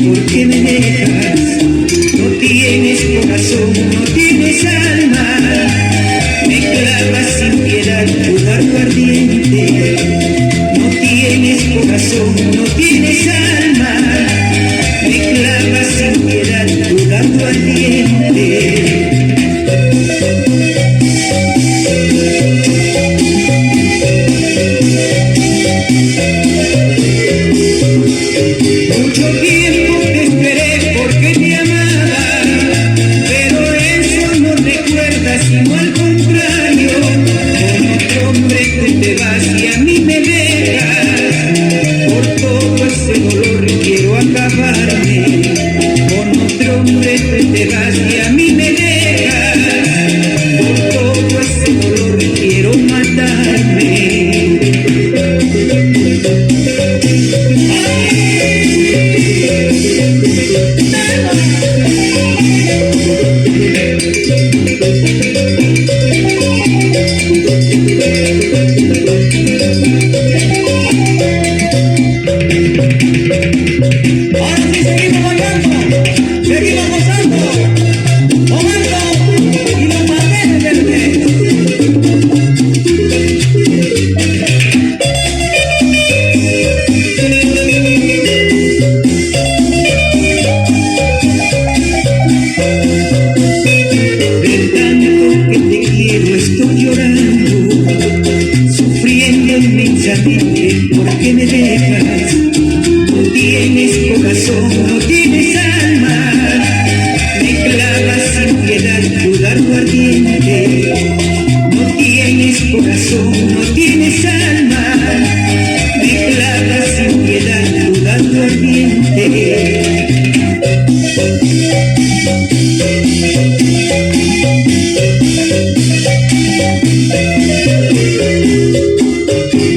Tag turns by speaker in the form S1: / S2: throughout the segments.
S1: Porque me dejas, no tienes corazón, no tienes alma, me clavas sin piedad tu dardo ardiente. No tienes corazón, no tienes alma, me clavas sin piedad tu dardo ardiente. Mucho tiempo te esperé porque te amaba, pero eso no recuerdas, sino al contrario, con otro hombre que te vas y a mí me dejas. Por todo ese dolor quiero acabarme, con otro hombre que te vas y a mí me dejas. Por todo ese dolor quiero matarme. Ahora sí seguimos bailando, seguimos gozando, momento y los papeles verdes. De tanto que te quiero estoy llorando, sufriendo inmensamente porque me dejas. No tienes corazón, no tienes alma, me clavas sin piedad tu dardo ardiente. No tienes corazón, no tienes alma, me clavas sin piedad tu dardo ardiente.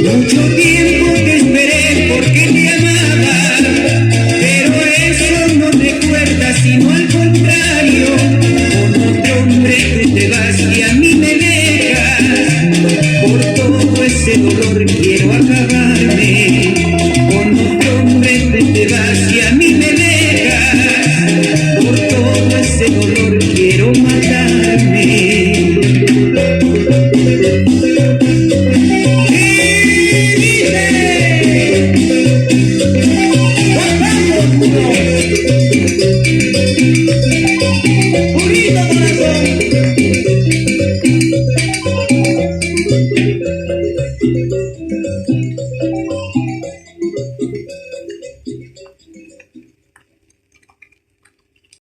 S1: Mucho tiempo te esperé porque te amaba, pero eso no recuerdas, sino al contrario, con otro hombre que te vas y a mí